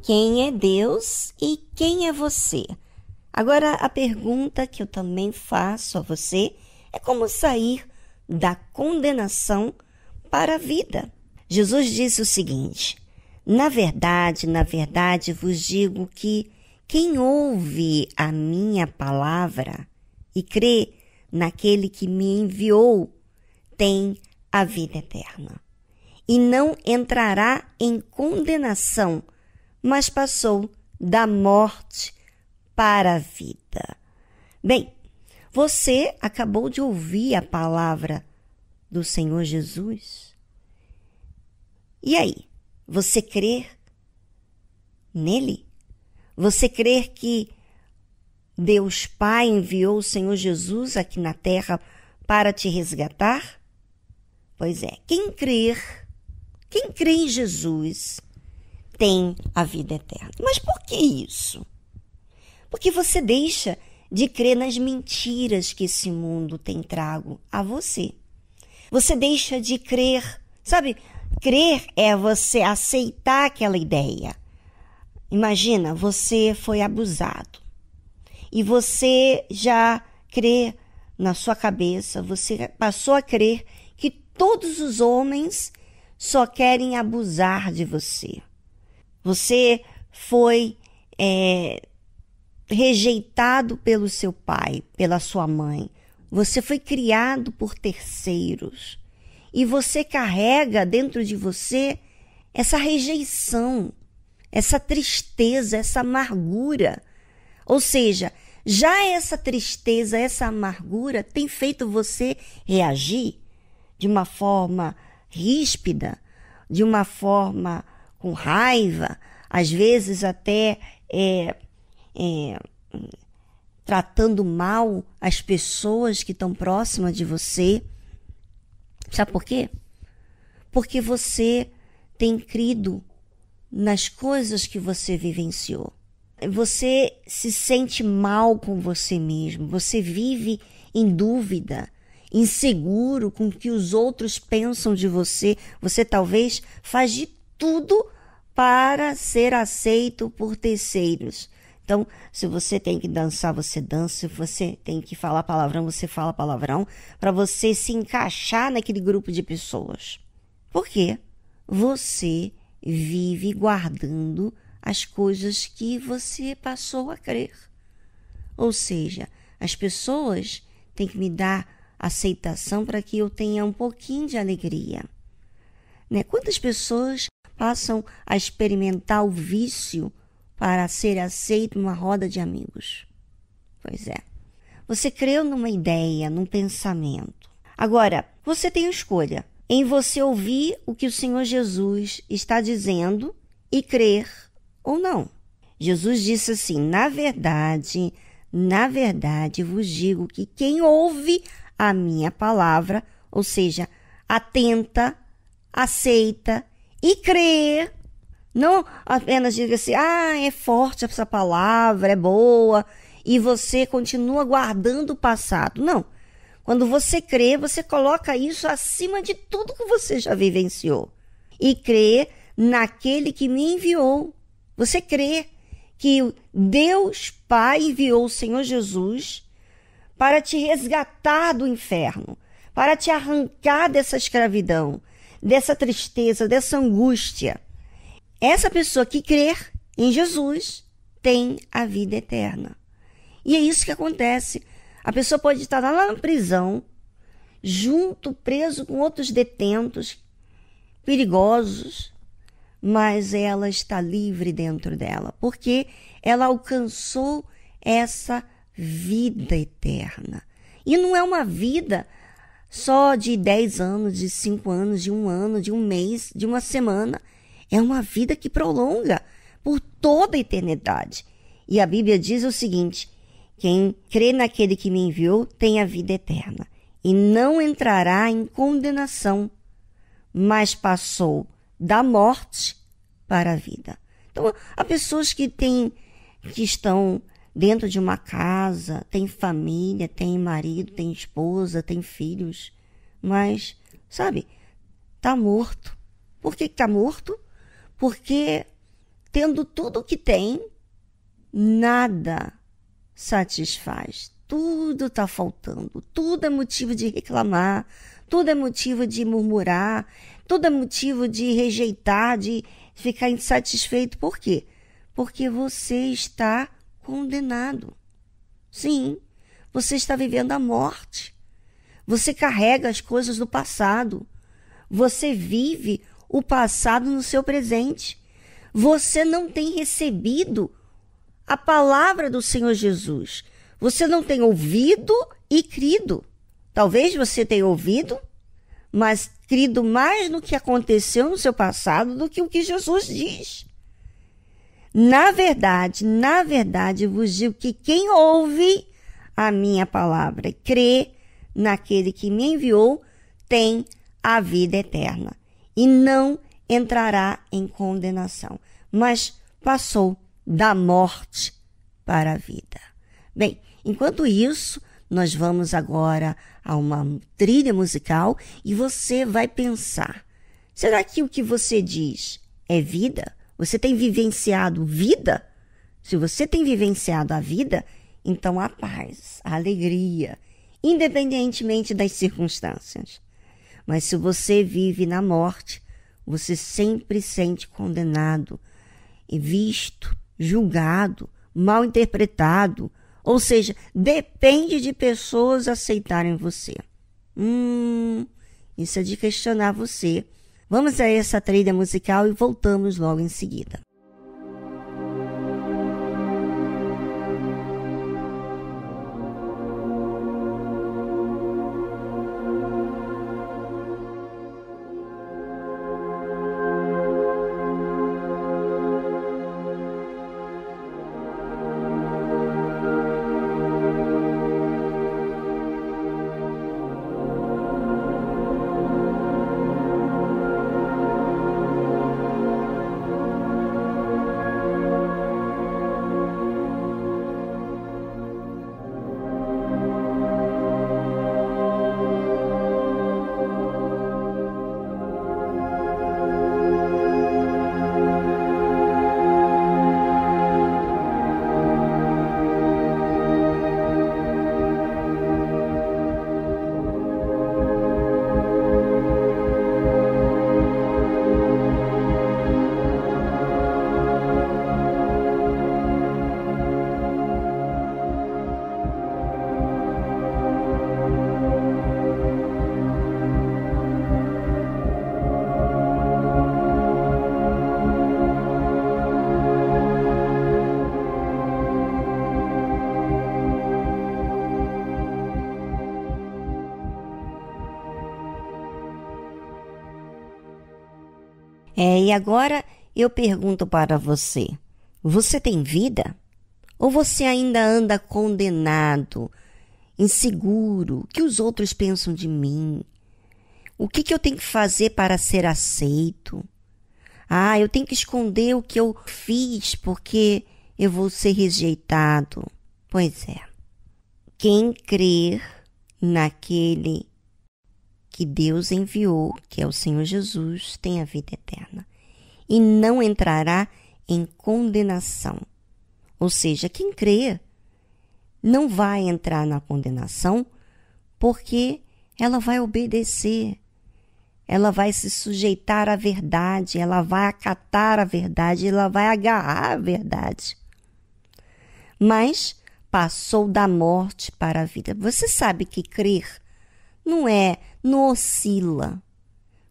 Quem é Deus e quem é você? Agora, a pergunta que eu também faço a você é como sair da condenação para a vida. Jesus disse o seguinte: na verdade, vos digo que quem ouve a minha palavra e crê naquele que me enviou tem a vida eterna e não entrará em condenação, mas passou da morte para a vida. Bem, você acabou de ouvir a palavra do Senhor Jesus? E aí, você crê nele? Você crê que Deus Pai enviou o Senhor Jesus aqui na terra para te resgatar? Pois é, quem crê em Jesus tem a vida eterna. Mas por que isso? Porque você deixa de crer nas mentiras que esse mundo tem trago a você. Você deixa de crer, sabe? Crer é você aceitar aquela ideia. Imagina, você foi abusado e você já crê na sua cabeça, você passou a crer que todos os homens só querem abusar de você. Você foi rejeitado pelo seu pai, pela sua mãe. Você foi criado por terceiros. E você carrega dentro de você essa rejeição, essa tristeza, essa amargura. Ou seja, já essa tristeza, essa amargura tem feito você reagir de uma forma ríspida, de uma forma com raiva, às vezes até tratando mal as pessoas que estão próximas de você. Sabe por quê? Porque você tem crido nas coisas que você vivenciou. Você se sente mal com você mesmo, você vive em dúvida, inseguro com o que os outros pensam de você. Você talvez faz de tudo para ser aceito por terceiros. Então, se você tem que dançar, você dança. Se você tem que falar palavrão, você fala palavrão, para você se encaixar naquele grupo de pessoas. Por quê? Você vive guardando as coisas que você passou a crer. Ou seja, as pessoas têm que me dar aceitação para que eu tenha um pouquinho de alegria. Né? Quantas pessoas passam a experimentar o vício para ser aceito numa roda de amigos? Pois é. Você creu numa ideia, num pensamento. Agora, você tem a escolha em você ouvir o que o Senhor Jesus está dizendo e crer ou não. Jesus disse assim: na verdade, vos digo que quem ouve a minha palavra, ou seja, atenta, aceita e crê, não apenas diga assim, é forte essa palavra, é boa, e você continua guardando o passado. Não. Quando você crê, você coloca isso acima de tudo que você já vivenciou. E crê naquele que me enviou. Você crê que Deus Pai enviou o Senhor Jesus para te resgatar do inferno, para te arrancar dessa escravidão, dessa tristeza, dessa angústia. Essa pessoa que crer em Jesus tem a vida eterna. E é isso que acontece. A pessoa pode estar lá na prisão, preso com outros detentos perigosos, mas ela está livre dentro dela, porque ela alcançou essa vida eterna. E não é uma vida só de 10 anos, de 5 anos, de 1 ano, de 1 mês, de 1 semana. É uma vida que prolonga por toda a eternidade. E a Bíblia diz o seguinte: quem crê naquele que me enviou tem a vida eterna e não entrará em condenação, mas passou da morte para a vida. Então, há pessoas que estão dentro de uma casa, têm família, têm marido, têm esposa, têm filhos, mas, sabe, está morto. Por que está morto? Porque tendo tudo o que tem, nada satisfaz. Tudo está faltando, tudo é motivo de reclamar, tudo é motivo de murmurar, tudo é motivo de rejeitar, de ficar insatisfeito. Por quê? Porque você está condenado. Sim, você está vivendo a morte. Você carrega as coisas do passado. Você vive o passado no seu presente. Você não tem recebido a palavra do Senhor Jesus. Você não tem ouvido e crido. Talvez você tenha ouvido, mas crido mais no que aconteceu no seu passado do que o que Jesus diz. Na verdade, vos digo que quem ouve a minha palavra e crê naquele que me enviou tem a vida eterna e não entrará em condenação, mas passou da morte para a vida. Bem, enquanto isso, nós vamos agora a uma trilha musical e você vai pensar, será que o que você diz é vida? Você tem vivenciado vida? Se você tem vivenciado a vida, então a paz, a alegria, independentemente das circunstâncias. Mas se você vive na morte, você sempre se sente condenado, e visto, julgado, mal interpretado. Ou seja, depende de pessoas aceitarem você. Isso é de questionar você. Vamos a essa trilha musical e voltamos logo em seguida. E agora eu pergunto para você, você tem vida? Ou você ainda anda condenado, inseguro? O que os outros pensam de mim? O que eu tenho que fazer para ser aceito? Eu tenho que esconder o que eu fiz porque eu vou ser rejeitado. Pois é. Quem crer naquele que Deus enviou, que é o Senhor Jesus, tem a vida eterna e não entrará em condenação. Ou seja, quem crê não vai entrar na condenação porque ela vai obedecer, ela vai se sujeitar à verdade, ela vai acatar a verdade, ela vai agarrar a verdade. Mas passou da morte para a vida. Você sabe que crer não oscila.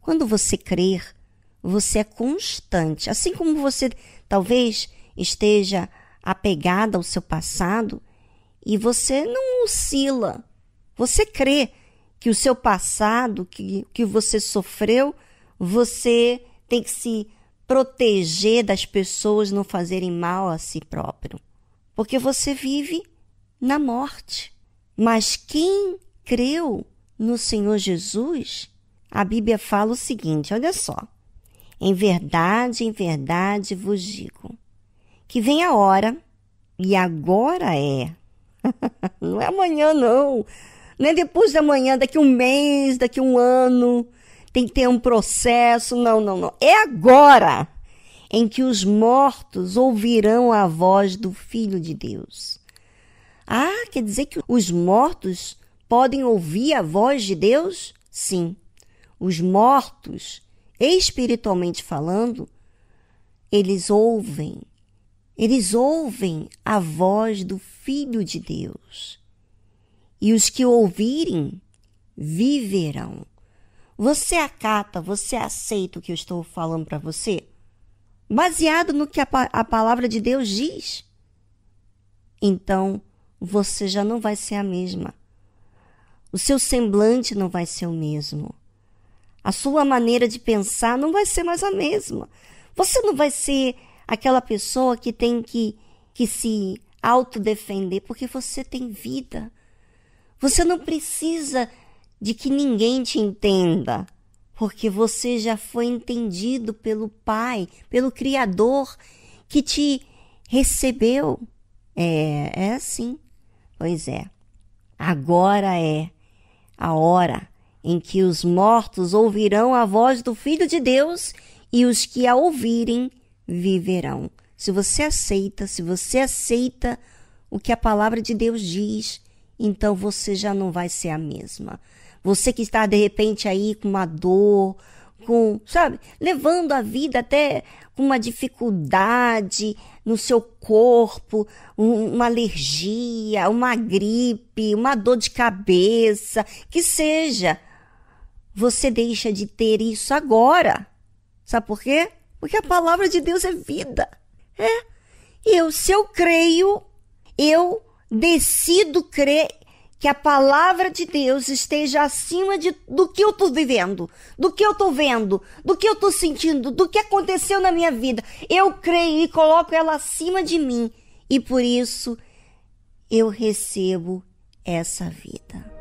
Quando você crer, você é constante. Assim como você talvez esteja apegada ao seu passado e você não oscila. Você crê que o seu passado, que você sofreu, você tem que se proteger das pessoas não fazerem mal a si próprio. Porque você vive na morte. Mas quem creu no Senhor Jesus, a Bíblia fala o seguinte, olha só. Em verdade vos digo, que vem a hora, e agora é. Não é amanhã, não. Não é depois da manhã, daqui um mês, daqui um ano. Tem que ter um processo. Não. É agora. em que os mortos ouvirão a voz do Filho de Deus. Ah, quer dizer que os mortos podem ouvir a voz de Deus? Sim. Os mortos, espiritualmente falando, eles ouvem a voz do Filho de Deus. E os que ouvirem, viverão. Você acata, você aceita o que eu estou falando para você? Baseado no que a palavra de Deus diz? Então, você já não vai ser a mesma. O seu semblante não vai ser o mesmo. A sua maneira de pensar não vai ser mais a mesma. Você não vai ser aquela pessoa que tem que se autodefender, porque você tem vida. Você não precisa de que ninguém te entenda, porque você já foi entendido pelo Pai, pelo Criador que te recebeu. É assim. Pois é. Agora é a hora em que os mortos ouvirão a voz do Filho de Deus e os que a ouvirem viverão. Se você aceita o que a palavra de Deus diz, então você já não vai ser a mesma. Você que está de repente aí com uma dor, levando a vida até com uma dificuldade no seu corpo, uma alergia, uma gripe, uma dor de cabeça, que seja. Você deixa de ter isso agora. Sabe por quê? Porque a palavra de Deus é vida. Se eu creio, eu decido crer que a palavra de Deus esteja acima do que eu estou vivendo, do que eu estou vendo, do que eu estou sentindo, do que aconteceu na minha vida. Eu creio e coloco ela acima de mim. E por isso eu recebo essa vida.